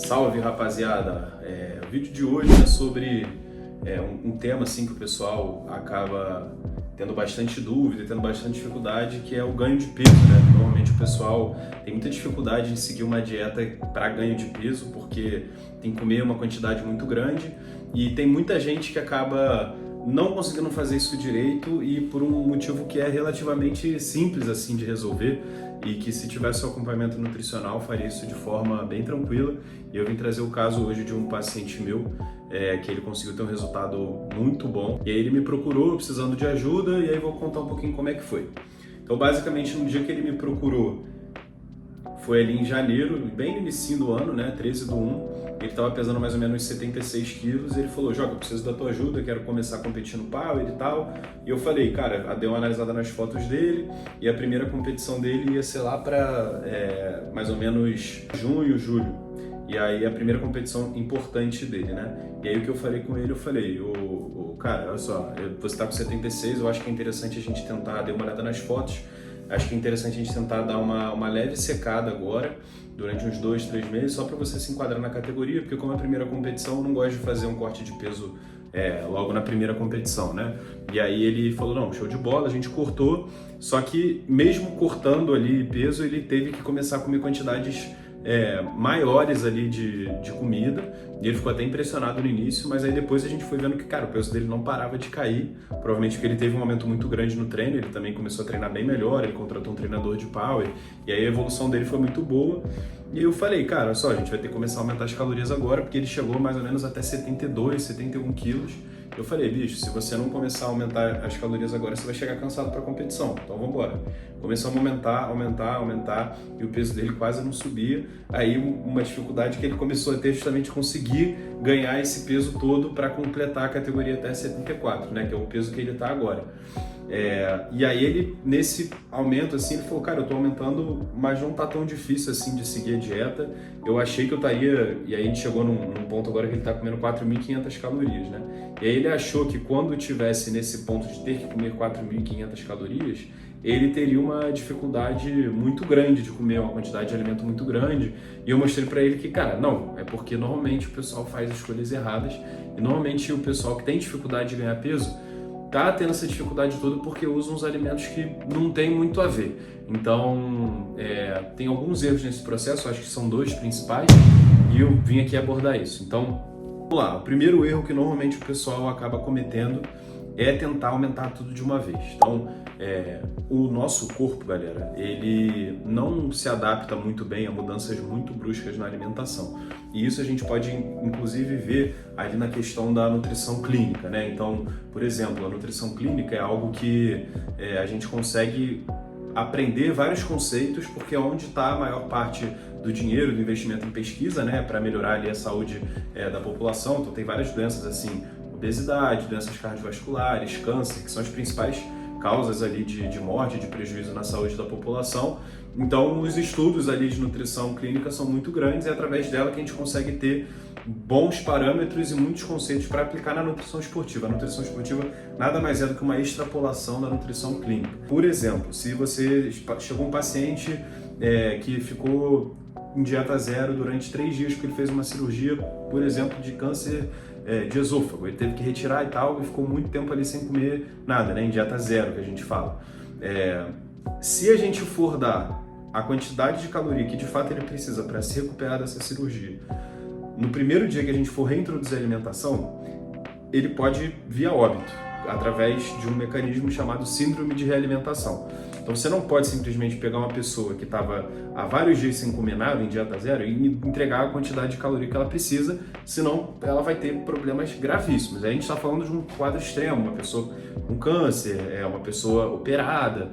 Salve, rapaziada! O vídeo de hoje é sobre um tema assim que o pessoal acaba tendo bastante dúvida, tendo bastante dificuldade, que é o ganho de peso, né? Normalmente o pessoal tem muita dificuldade em seguir uma dieta para ganho de peso, porque tem que comer uma quantidade muito grande e tem muita gente que acaba não conseguindo fazer isso direito e por um motivo que é relativamente simples assim de resolver e que se tivesse o acompanhamento nutricional faria isso de forma bem tranquila. E eu vim trazer o caso hoje de um paciente meu que ele conseguiu ter um resultado muito bom e aí ele me procurou precisando de ajuda e aí vou contar um pouquinho como é que foi. Então basicamente no dia que ele me procurou foi ali em janeiro, bem no início do ano, né, 13/1, ele estava pesando mais ou menos 76 quilos, e ele falou, Joga, eu preciso da tua ajuda, quero começar a competir no power e tal. E eu falei, cara, dei uma analisada nas fotos dele, e a primeira competição dele ia ser lá para mais ou menos junho, julho. E aí a primeira competição importante dele, né? E aí o que eu falei com ele, eu falei, cara, olha só, você tá com 76, eu acho que é interessante a gente tentar, dar uma olhada nas fotos, acho que é interessante a gente tentar dar uma leve secada agora, durante uns 2, 3 meses, só para você se enquadrar na categoria, porque como é a primeira competição, eu não gosto de fazer um corte de peso logo na primeira competição, né? E aí ele falou, não, show de bola, a gente cortou, só que mesmo cortando ali peso, ele teve que começar a comer quantidades maiores ali de comida, e ele ficou até impressionado no início, mas aí depois a gente foi vendo que, cara, o peso dele não parava de cair, provavelmente porque ele teve um aumento muito grande no treino, ele também começou a treinar bem melhor, ele contratou um treinador de power, e aí a evolução dele foi muito boa, e eu falei, cara, olha só, a gente vai ter que começar a aumentar as calorias agora, porque ele chegou mais ou menos até 72, 71 quilos. Eu falei, bicho, se você não começar a aumentar as calorias agora, você vai chegar cansado para a competição, então vamos embora. Começamos a aumentar, e o peso dele quase não subia. Aí uma dificuldade que ele começou a ter justamente conseguir ganhar esse peso todo para completar a categoria até 74, né, que é o peso que ele está agora. E aí ele, nesse aumento, assim, ele falou, cara, eu tô aumentando, mas não tá tão difícil assim de seguir a dieta. Eu achei que eu estaria, e aí a gente chegou num ponto agora que ele tá comendo 4.500 calorias, né? E aí ele achou que quando tivesse nesse ponto de ter que comer 4.500 calorias, ele teria uma dificuldade muito grande de comer uma quantidade de alimento muito grande. E eu mostrei para ele que, cara, não, é porque normalmente o pessoal faz escolhas erradas e normalmente o pessoal que tem dificuldade de ganhar peso tá tendo essa dificuldade toda porque usa uns alimentos que não tem muito a ver. Então, tem alguns erros nesse processo, acho que são 2 principais, e eu vim aqui abordar isso. Então, vamos lá. O primeiro erro que normalmente o pessoal acaba cometendo é tentar aumentar tudo de uma vez. Então, o nosso corpo, galera, ele não se adapta muito bem a mudanças muito bruscas na alimentação. E isso a gente pode, inclusive, ver ali na questão da nutrição clínica, né? Então, por exemplo, a nutrição clínica é algo que a gente consegue aprender vários conceitos, porque é onde está a maior parte do dinheiro, do investimento em pesquisa, né? Para melhorar ali a saúde da população. Então, tem várias doenças assim, obesidade, doenças cardiovasculares, câncer, que são as principais causas ali de morte, de prejuízo na saúde da população. Então, os estudos ali de nutrição clínica são muito grandes e é através dela que a gente consegue ter bons parâmetros e muitos conceitos para aplicar na nutrição esportiva. A nutrição esportiva nada mais é do que uma extrapolação da nutrição clínica. Por exemplo, se você chegou um paciente que ficou em dieta zero durante 3 dias porque ele fez uma cirurgia, por exemplo, de câncer de esôfago, ele teve que retirar e tal, e ficou muito tempo ali sem comer nada, né, em dieta zero que a gente fala. Se a gente for dar a quantidade de caloria que de fato ele precisa para se recuperar dessa cirurgia, no primeiro dia que a gente for reintroduzir a alimentação, ele pode vir a óbito, através de um mecanismo chamado síndrome de realimentação. Então você não pode simplesmente pegar uma pessoa que estava há vários dias sem comer nada, em dieta zero, e entregar a quantidade de caloria que ela precisa, senão ela vai ter problemas gravíssimos. Aí a gente está falando de um quadro extremo, uma pessoa com câncer, uma pessoa operada,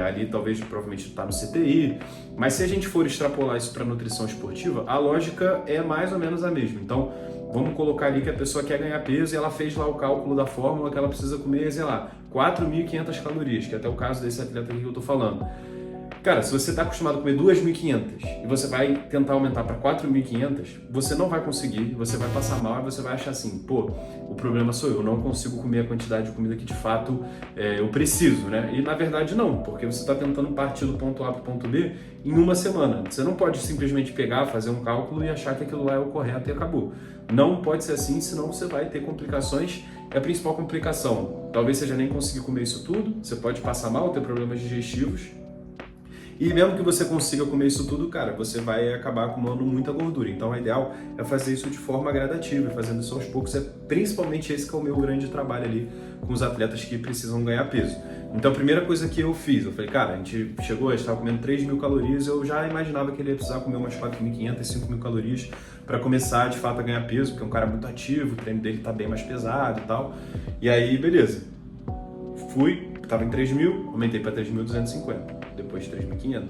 ali talvez provavelmente está no CTI, mas se a gente for extrapolar isso para a nutrição esportiva, a lógica é mais ou menos a mesma. Então, vamos colocar ali que a pessoa quer ganhar peso e ela fez lá o cálculo da fórmula que ela precisa comer, sei lá, 4.500 calorias, que é até o caso desse atleta aqui que eu tô falando. Cara, se você está acostumado a comer 2.500 e você vai tentar aumentar para 4.500, você não vai conseguir, você vai passar mal e você vai achar assim, pô, o problema sou eu não consigo comer a quantidade de comida que de fato eu preciso, né? E na verdade não, porque você está tentando partir do ponto A para o ponto B em uma semana. Você não pode simplesmente pegar, fazer um cálculo e achar que aquilo lá é o correto e acabou. Não pode ser assim, senão você vai ter complicações. É a principal complicação. Talvez seja nem conseguir comer isso tudo, você pode passar mal, ter problemas digestivos. E mesmo que você consiga comer isso tudo, cara, você vai acabar acumulando muita gordura. Então, o ideal é fazer isso de forma gradativa, fazendo isso aos poucos. É principalmente esse que é o meu grande trabalho ali com os atletas que precisam ganhar peso. Então, a primeira coisa que eu fiz, eu falei, cara, a gente chegou, a gente estava comendo 3.000 calorias, eu já imaginava que ele ia precisar comer umas 4.500, 5.000 calorias para começar, de fato, a ganhar peso, porque é um cara muito ativo, o treino dele tá bem mais pesado e tal. E aí, beleza. Tava em 3.000, aumentei para 3.250. Depois 3.500,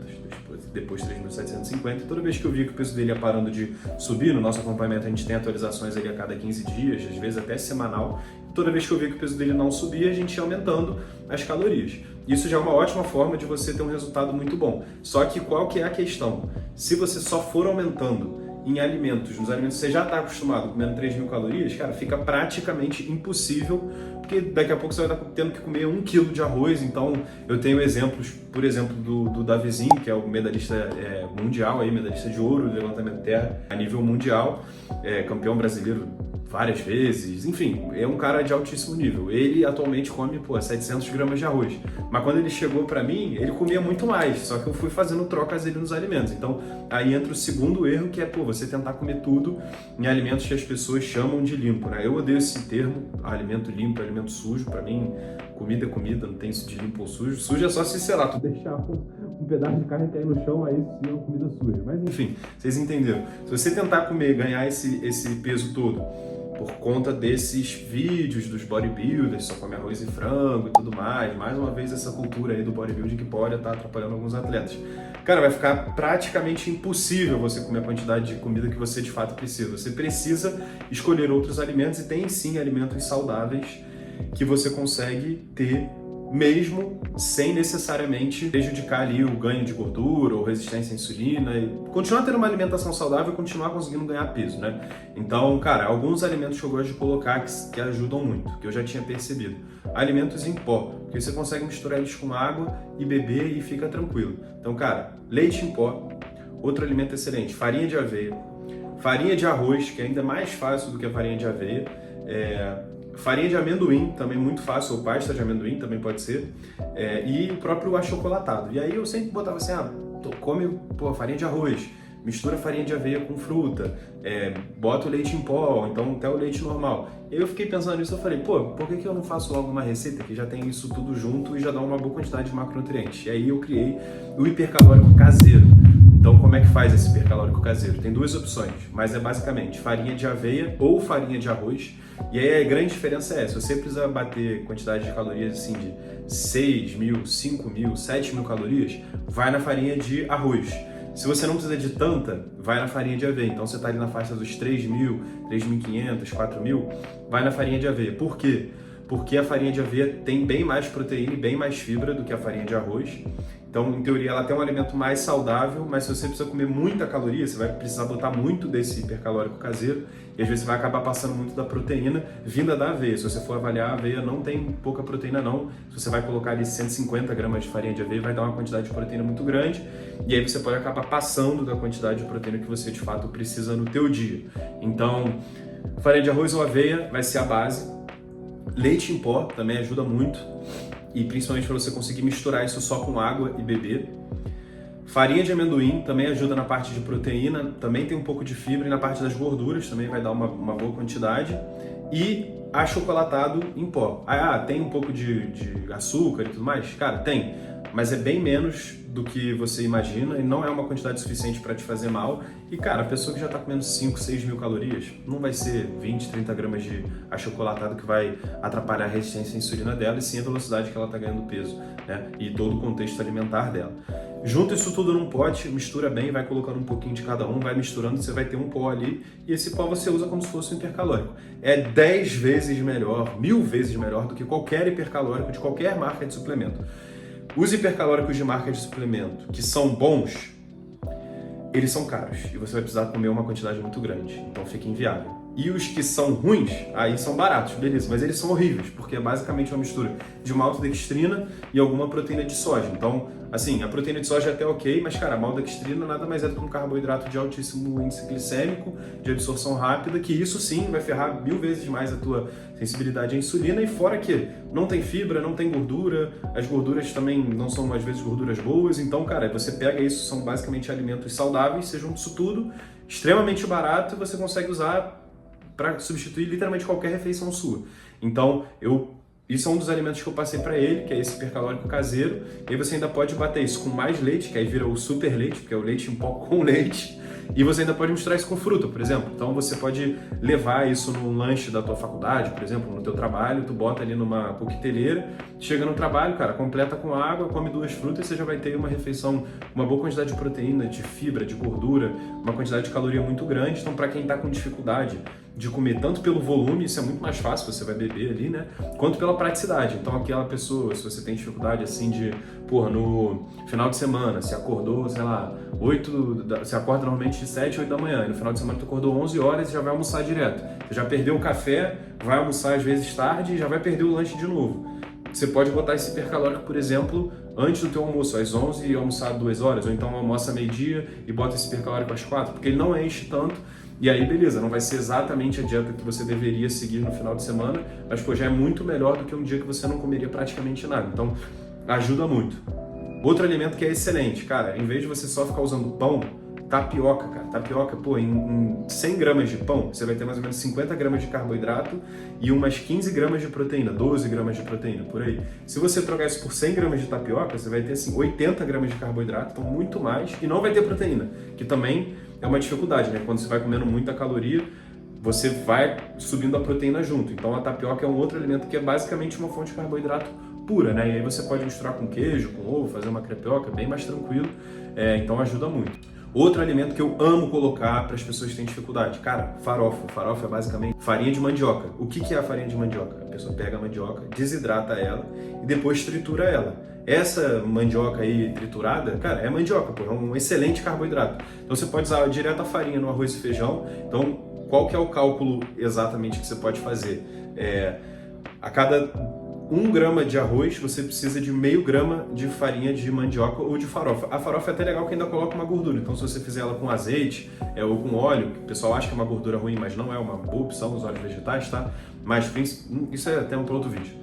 depois 3.750. Toda vez que eu via que o peso dele ia parando de subir, no nosso acompanhamento a gente tem atualizações ali a cada 15 dias, às vezes até semanal. Toda vez que eu via que o peso dele não subia, a gente ia aumentando as calorias. Isso já é uma ótima forma de você ter um resultado muito bom. Só que qual que é a questão? Se você só for aumentando em alimentos, nos alimentos que você já está acostumado comendo 3.000 calorias, cara, fica praticamente impossível, porque daqui a pouco você vai estar tendo que comer 1 quilo de arroz. Então eu tenho exemplos, por exemplo, do Davizinho, que é o medalhista mundial, aí, medalhista de ouro do levantamento de terra a nível mundial, campeão brasileiro várias vezes, enfim, é um cara de altíssimo nível. Ele atualmente come 700 gramas de arroz, mas quando ele chegou para mim, ele comia muito mais, só que eu fui fazendo trocas dele nos alimentos. Então aí entra o segundo erro, que é você tentar comer tudo em alimentos que as pessoas chamam de limpo, né? Eu odeio esse termo, alimento limpo, alimento sujo. Para mim, comida é comida, não tem isso de limpo ou sujo. Sujo é só se, sei lá, tu deixar um pedaço de carne cair no chão, aí sim é uma comida suja. Mas enfim, vocês entenderam. Se você tentar comer, ganhar esse peso todo por conta desses vídeos dos bodybuilders, só come arroz e frango e tudo mais uma vez essa cultura aí do bodybuilding que pode estar atrapalhando alguns atletas. Cara, vai ficar praticamente impossível você comer a quantidade de comida que você de fato precisa. Você precisa escolher outros alimentos, e tem sim alimentos saudáveis que você consegue ter mesmo sem necessariamente prejudicar ali o ganho de gordura ou resistência à insulina, e continuar tendo uma alimentação saudável e continuar conseguindo ganhar peso, né? Então, cara, alguns alimentos que eu gosto de colocar que ajudam muito, que eu já tinha percebido. Alimentos em pó, porque você consegue misturar eles com água e beber e fica tranquilo. Então, cara, leite em pó, outro alimento excelente, farinha de aveia, farinha de arroz, que é ainda mais fácil do que a farinha de aveia, farinha de amendoim, também muito fácil, ou pasta de amendoim também pode ser, e o próprio achocolatado. E aí eu sempre botava assim, come farinha de arroz, mistura farinha de aveia com fruta, bota o leite em pó, então até o leite normal. E aí eu fiquei pensando nisso, eu falei, por que eu não faço logo uma receita que já tem isso tudo junto e já dá uma boa quantidade de macronutrientes? E aí eu criei o hipercalórico caseiro. Então, como é que faz esse hipercalórico caseiro? Tem duas opções, mas é basicamente farinha de aveia ou farinha de arroz. E aí a grande diferença é essa: você precisa bater quantidade de calorias assim de 6.000, 5.000, 7.000 calorias, vai na farinha de arroz. Se você não precisa de tanta, vai na farinha de aveia. Então você está ali na faixa dos 3.000, 3.500, 4.000, vai na farinha de aveia. Por quê? Porque a farinha de aveia tem bem mais proteína e bem mais fibra do que a farinha de arroz. Então, em teoria, ela tem um alimento mais saudável, mas se você precisa comer muita caloria, você vai precisar botar muito desse hipercalórico caseiro, e às vezes você vai acabar passando muito da proteína vinda da aveia. Se você for avaliar, a aveia não tem pouca proteína não. Se você vai colocar ali 150 gramas de farinha de aveia, vai dar uma quantidade de proteína muito grande, e aí você pode acabar passando da quantidade de proteína que você de fato precisa no teu dia. Então, farinha de arroz ou aveia vai ser a base. Leite em pó também ajuda muito, e principalmente para você conseguir misturar isso só com água e beber. Farinha de amendoim também ajuda na parte de proteína, também tem um pouco de fibra, e na parte das gorduras também vai dar uma boa quantidade. E achocolatado em pó. Tem um pouco de açúcar e tudo mais? Cara, tem, mas é bem menos do que você imagina e não é uma quantidade suficiente para te fazer mal. E cara, a pessoa que já está comendo 5, 6 mil calorias, não vai ser 20, 30 gramas de achocolatado que vai atrapalhar a resistência à insulina dela, e sim a velocidade que ela está ganhando peso, né? E todo o contexto alimentar dela. Junta isso tudo num pote, mistura bem, vai colocando um pouquinho de cada um, vai misturando, você vai ter um pó ali, e esse pó você usa como se fosse um hipercalórico. É 10 vezes melhor, 1000 vezes melhor do que qualquer hipercalórico de qualquer marca de suplemento. Os hipercalóricos de marca de suplemento, que são bons, eles são caros e você vai precisar comer uma quantidade muito grande, então fica inviável. E os que são ruins, aí são baratos, beleza, mas eles são horríveis, porque é basicamente uma mistura de maltodextrina e alguma proteína de soja. Então, assim, a proteína de soja é até ok, mas, cara, a maltodextrina nada mais é do que um carboidrato de altíssimo índice glicêmico, de absorção rápida, que isso sim vai ferrar 1000 vezes mais a tua sensibilidade à insulina, e fora que não tem fibra, não tem gordura, as gorduras também não são, às vezes, gorduras boas. Então, cara, você pega isso, são basicamente alimentos saudáveis, você junta isso tudo, extremamente barato, e você consegue usar para substituir literalmente qualquer refeição sua. Então, isso é um dos alimentos que eu passei para ele, que é esse hipercalórico caseiro, e aí você ainda pode bater isso com mais leite, que aí vira o super leite, porque é o leite em pó com leite, e você ainda pode misturar isso com fruta, por exemplo. Então você pode levar isso no lanche da tua faculdade, por exemplo, no teu trabalho, tu bota ali numa coqueteleira, chega no trabalho, cara, completa com água, come 2 frutas, você já vai ter uma refeição, uma boa quantidade de proteína, de fibra, de gordura, uma quantidade de caloria muito grande. Então, para quem está com dificuldade de comer, tanto pelo volume, isso é muito mais fácil, você vai beber ali, né? Quanto pela praticidade. Então, aquela pessoa, se você tem dificuldade assim de, no final de semana, se acordou, sei lá, você acorda normalmente de 7, 8 da manhã, e no final de semana tu acordou 11 horas e já vai almoçar direto. Você já perdeu o café, vai almoçar às vezes tarde e já vai perder o lanche de novo. Você pode botar esse hipercalórico, por exemplo, antes do teu almoço, às 11 e almoçar 2 horas, ou então almoça meio-dia e bota esse hipercalórico às 4, porque ele não enche tanto. E aí, beleza, não vai ser exatamente a dieta que você deveria seguir no final de semana, mas pô, já é muito melhor do que um dia que você não comeria praticamente nada. Então, ajuda muito. Outro alimento que é excelente, cara, em vez de você só ficar usando pão, tapioca, cara. Tapioca, pô, em 100 gramas de pão, você vai ter mais ou menos 50 gramas de carboidrato e umas 15 gramas de proteína, 12 gramas de proteína, por aí. Se você trocar isso por 100 gramas de tapioca, você vai ter, assim, 80 gramas de carboidrato, então muito mais, e não vai ter proteína, que também é uma dificuldade, né? Quando você vai comendo muita caloria, você vai subindo a proteína junto. Então a tapioca é um outro alimento que é basicamente uma fonte de carboidrato pura, né? E aí você pode misturar com queijo, com ovo, fazer uma crepioca bem mais tranquilo, então ajuda muito. Outro alimento que eu amo colocar para as pessoas que têm dificuldade, cara, farofa. Farofa é basicamente farinha de mandioca. O que é a farinha de mandioca? A pessoa pega a mandioca, desidrata ela e depois tritura ela. Essa mandioca aí triturada, cara, é mandioca, pô, é um excelente carboidrato. Então você pode usar direto a farinha no arroz e feijão. Então, qual que é o cálculo exatamente que você pode fazer? A cada 1 grama de arroz, você precisa de meio grama de farinha de mandioca ou de farofa. A farofa é até legal que ainda coloca uma gordura, então se você fizer ela com azeite ou com óleo, que o pessoal acha que é uma gordura ruim, mas não é uma boa opção, os óleos vegetais, tá? Mas isso é até um outro vídeo.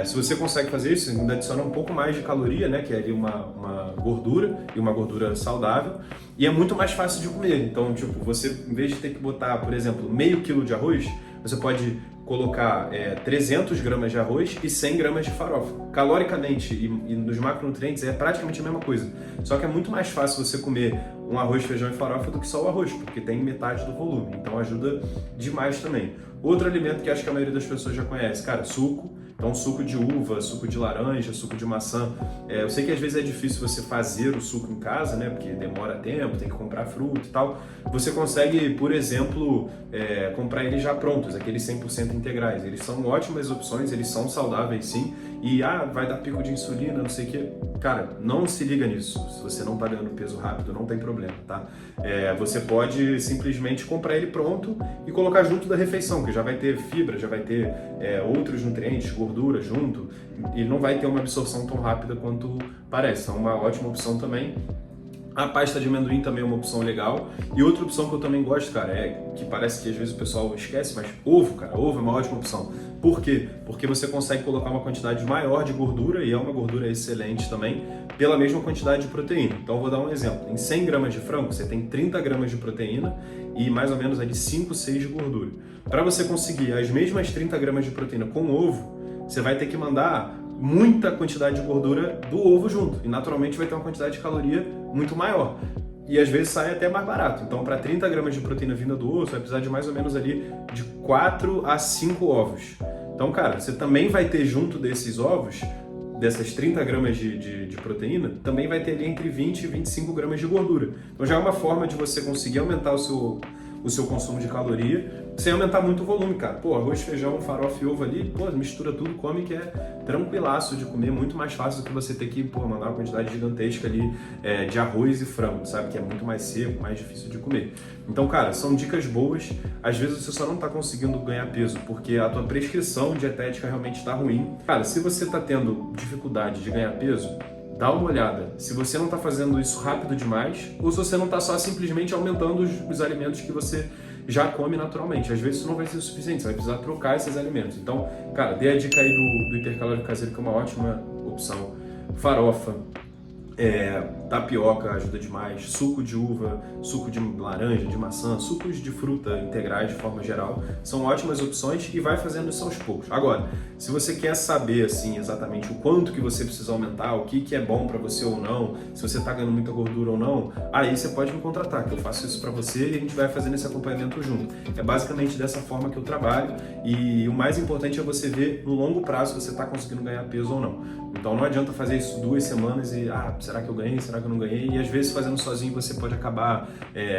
Se você consegue fazer isso, ainda adiciona um pouco mais de caloria, né? Que é ali uma gordura, e uma gordura saudável, e é muito mais fácil de comer. Então, tipo, você, em vez de ter que botar, por exemplo, meio quilo de arroz, você pode colocar 300 gramas de arroz e 100 gramas de farofa. Caloricamente e nos macronutrientes é praticamente a mesma coisa. Só que é muito mais fácil você comer um arroz, feijão e farofa do que só o arroz, porque tem metade do volume. Então ajuda demais também. Outro alimento que acho que a maioria das pessoas já conhece, cara, suco. Então suco de uva, suco de laranja, suco de maçã. Eu sei que às vezes é difícil você fazer o suco em casa, né? Porque demora tempo, tem que comprar fruta e tal. Você consegue, por exemplo, comprar eles já prontos, aqueles 100% integrais. Eles são ótimas opções, eles são saudáveis sim. E vai dar pico de insulina, não sei o quê. Cara, não se liga nisso. Se você não tá ganhando peso rápido, não tem problema, tá? Você pode simplesmente comprar ele pronto e colocar junto da refeição, que já vai ter fibra, já vai ter outros nutrientes, gordura junto, e não vai ter uma absorção tão rápida quanto parece. Então, é uma ótima opção também. A pasta de amendoim também é uma opção legal. E outra opção que eu também gosto, cara, que parece que às vezes o pessoal esquece, mas ovo, cara, ovo é uma ótima opção. Por quê? Porque você consegue colocar uma quantidade maior de gordura, e é uma gordura excelente também, pela mesma quantidade de proteína. Então eu vou dar um exemplo. Em 100 gramas de frango, você tem 30 gramas de proteína e mais ou menos ali 5, 6 de gordura. Para você conseguir as mesmas 30 gramas de proteína com ovo, você vai ter que mandar muita quantidade de gordura do ovo junto, e naturalmente vai ter uma quantidade de caloria muito maior. E às vezes sai até mais barato. Então, para 30 gramas de proteína vinda do ovo, você vai precisar de mais ou menos ali de 4 a 5 ovos. Então, cara, você também vai ter junto desses ovos, dessas 30 gramas de proteína, também vai ter ali entre 20 e 25 gramas de gordura. Então já é uma forma de você conseguir aumentar o seu consumo de caloria, sem aumentar muito o volume, cara. Pô, arroz, feijão, farofa e ovo ali, pô, mistura tudo, come, que é tranquilaço de comer, muito mais fácil do que você ter que, pô, mandar uma quantidade gigantesca ali de arroz e frango, sabe? Que é muito mais seco, mais difícil de comer. Então, cara, são dicas boas. Às vezes você só não tá conseguindo ganhar peso porque a tua prescrição dietética realmente tá ruim. Cara, se você tá tendo dificuldade de ganhar peso, dá uma olhada se você não está fazendo isso rápido demais ou se você não está só simplesmente aumentando os alimentos que você já come naturalmente. Às vezes isso não vai ser o suficiente, você vai precisar trocar esses alimentos. Então, cara, dê a dica aí do hipercalórico caseiro, que é uma ótima opção. Farofa, tapioca ajuda demais, suco de uva, suco de laranja, de maçã, sucos de fruta integrais de forma geral, são ótimas opções e vai fazendo isso aos poucos. Agora, se você quer saber assim exatamente o quanto que você precisa aumentar, o que é bom para você ou não, se você está ganhando muita gordura ou não, aí você pode me contratar, que eu faço isso para você e a gente vai fazendo esse acompanhamento junto. É basicamente dessa forma que eu trabalho e o mais importante é você ver no longo prazo se você está conseguindo ganhar peso ou não. Então não adianta fazer isso 2 semanas e será que eu ganhei, será que eu não ganhei? E às vezes fazendo sozinho você pode acabar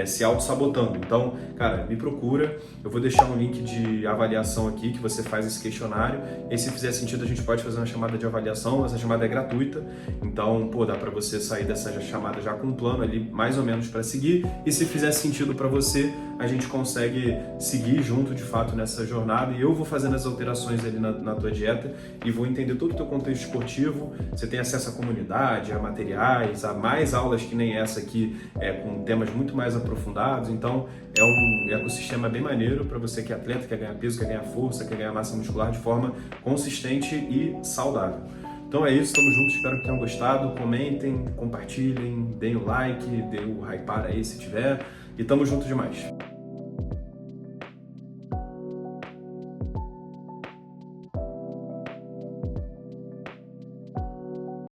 se auto-sabotando. Então, cara, me procura, eu vou deixar um link de avaliação aqui que você faz esse questionário e se fizer sentido a gente pode fazer uma chamada de avaliação, essa chamada é gratuita, então, pô, dá pra você sair dessa chamada já com um plano ali mais ou menos para seguir e se fizer sentido para você, a gente consegue seguir junto de fato nessa jornada e eu vou fazendo as alterações ali na tua dieta e vou entender todo o teu contexto esportivo, você tem acesso à comunidade, a materiais, a mais aulas que nem essa aqui, com temas muito mais aprofundados, então é um ecossistema bem maneiro para você que é atleta, quer ganhar peso, quer ganhar força, quer ganhar massa muscular de forma consistente e saudável. Então é isso, estamos juntos, espero que tenham gostado, comentem, compartilhem, deem o like, dê o hypar aí se tiver, e tamo junto demais.